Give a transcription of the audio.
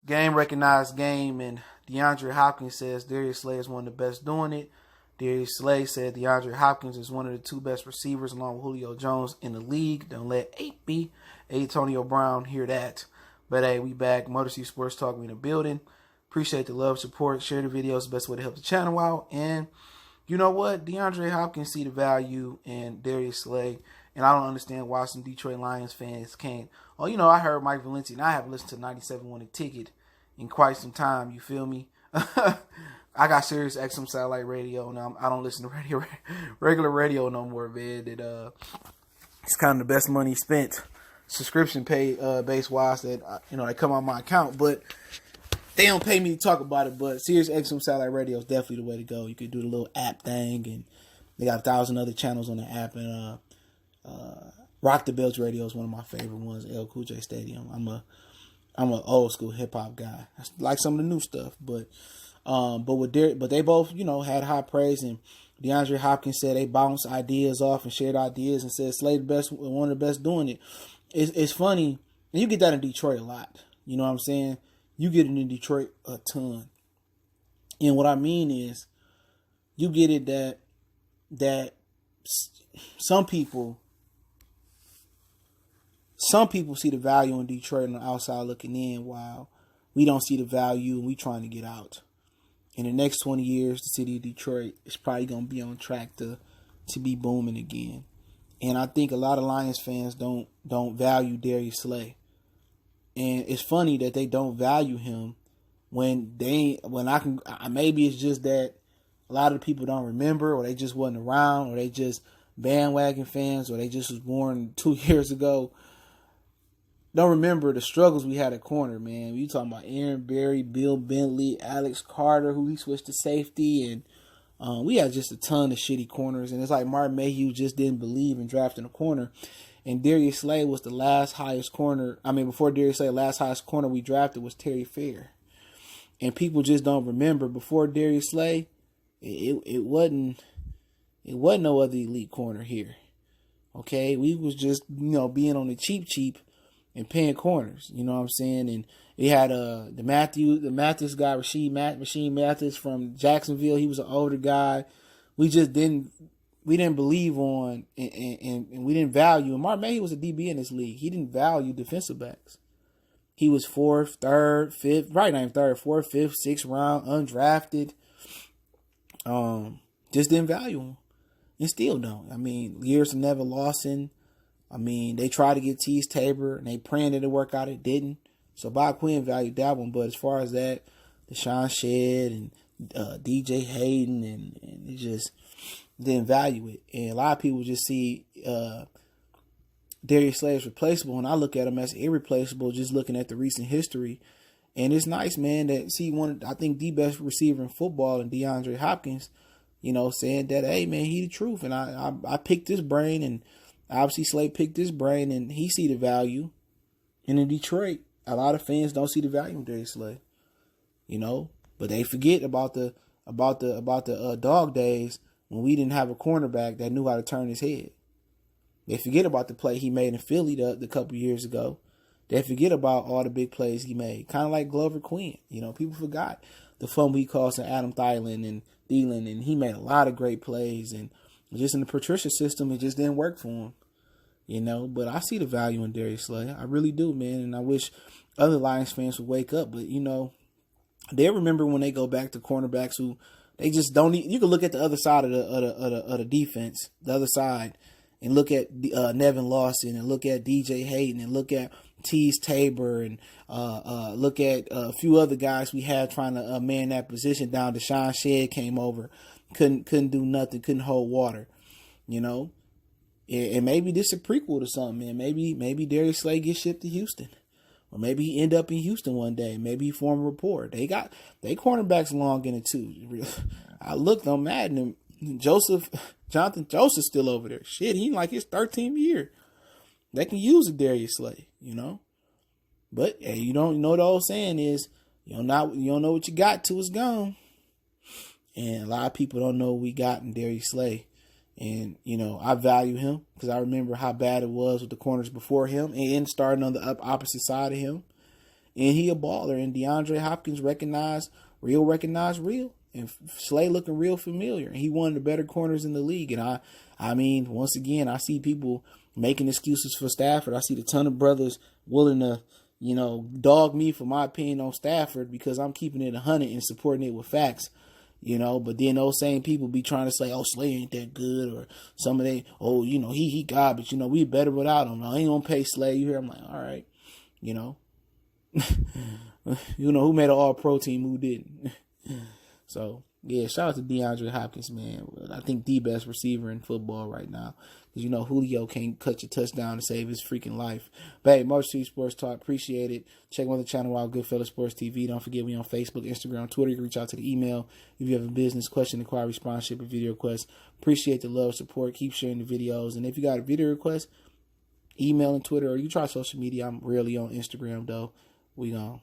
Game recognized game, and DeAndre Hopkins says Darius Slay is one of the best doing it. Darius Slay said DeAndre Hopkins is one of the two best receivers along with Julio Jones in the league. Don't let Antonio Brown hear that. But hey, we back. Motor City Sports Talk, we in the building. Appreciate the love, support. Share the videos. The best way to help the channel out. And you know what? DeAndre Hopkins see the value in Darius Slay. And I don't understand why some Detroit Lions fans can't. Oh, you know, I heard Mike Valencia, and I haven't listened to 97 Won a Ticket in quite some time. You feel me? I got Sirius XM satellite radio now. I don't listen to regular radio no more, man. It's kind of the best money spent, subscription pay base wise that they come on my account, but they don't pay me to talk about it. But Sirius XM satellite radio is definitely the way to go. You could do the little app thing, and they got 1,000 other channels on the app. And Rock the Bells radio is one of my favorite ones. El Cool J Stadium. I'm an old school hip hop guy. I like some of the new stuff, but they both had high praise, and DeAndre Hopkins said they bounced ideas off and shared ideas and said Slay one of the best doing it. It's funny, and you get that in Detroit a lot. You know what I'm saying? You get it in Detroit a ton, and what I mean is, you get it that some people see the value in Detroit on the outside looking in, while we don't see the value and we trying to get out. In the next 20 years, the city of Detroit is probably going to be on track to be booming again. And I think a lot of Lions fans don't value Darius Slay. And it's funny that they don't value him maybe it's just that a lot of the people don't remember, or they just wasn't around, or they just bandwagon fans, or they just was born 2 years ago. Don't remember the struggles we had at corner, man. You talking about Aaron Berry, Bill Bentley, Alex Carter, who he switched to safety, and we had just a ton of shitty corners. And it's like Martin Mayhew just didn't believe in drafting a corner. And Darius Slay was the last highest corner. I mean, before Darius Slay, the last highest corner we drafted was Terry Fair. And people just don't remember, before Darius Slay, it wasn't no other elite corner here. Okay, we was just being on the cheap and paying corners, you know what I'm saying? And we had the Mathis guy, Machine Mathis from Jacksonville. He was an older guy. We didn't believe on and we didn't value. And Mark May was a DB in this league. He didn't value defensive backs. He was fourth, third, fifth, right? Not even third, fourth, fifth, sixth round, undrafted. Just didn't value him, and still don't. I mean, years of Neville Lawson. I mean, they tried to get Tease Tabor, and they praying that it work out. It didn't. So Bob Quinn valued that one. But as far as that, Deshaun Shedd and DJ Hayden, and it just didn't value it. And a lot of people just see Darius Slay as replaceable, and I look at him as irreplaceable, just looking at the recent history. And it's nice, man, that I think the best receiver in football, and DeAndre Hopkins, saying that, hey, man, he the truth. And I picked his brain, and obviously Slay picked his brain, and he see the value. And in Detroit, a lot of fans don't see the value in Darius Slay, but they forget about the dog days when we didn't have a cornerback that knew how to turn his head. They forget about the play he made in Philly the couple years ago. They forget about all the big plays he made, kind of like Glover Quinn. People forgot the fumble he caused to Adam Thielen and Thielen, and he made a lot of great plays. And just in the Patricia system, it just didn't work for him. But I see the value in Darius Slay. I really do, man. And I wish other Lions fans would wake up. But, they remember when they go back to cornerbacks who they just don't need. You can look at the other side of the defense, the other side, and look at Nevin Lawson, and look at DJ Hayden, and look at Tease Tabor, and look at a few other guys we had trying to man that position down. Deshaun Shedd came over, couldn't do nothing, couldn't hold water, And maybe this is a prequel to something, man. Maybe Darius Slay gets shipped to Houston, or maybe he end up in Houston one day. Maybe he form a rapport. They cornerbacks long in it too. I looked on Madden, and Jonathan Joseph's still over there. Shit, he like his 13th year. They can use a Darius Slay, But hey, you don't know the old saying is you don't know what you got till it's gone. And a lot of people don't know what we got in Darius Slay. And, I value him because I remember how bad it was with the corners before him and starting on the opposite side of him. And he a baller. And DeAndre Hopkins recognized real. And Slay looking real familiar. And he one of the better corners in the league. And I mean, once again, I see people making excuses for Stafford. I see a ton of brothers willing to, dog me for my opinion on Stafford because I'm keeping it 100 and supporting it with facts. But then those same people be trying to say, oh, Slay ain't that good, or some of they, oh, he God, but we better without him. I ain't gonna pay Slay. You hear? I'm like, all right, who made an all-pro team, who didn't? So yeah, shout out to DeAndre Hopkins, man. I think the best receiver in football right now. Because, Julio can't cut your touchdown to save his freaking life. But hey, March 2 Sports Talk. Appreciate it. Check out the channel out, Goodfellas Sports TV. Don't forget we on Facebook, Instagram, Twitter. You can reach out to the email if you have a business question, inquiry, sponsorship, or video request. Appreciate the love, support. Keep sharing the videos. And if you got a video request, email and Twitter, or you try social media. I'm rarely on Instagram, though. We gone.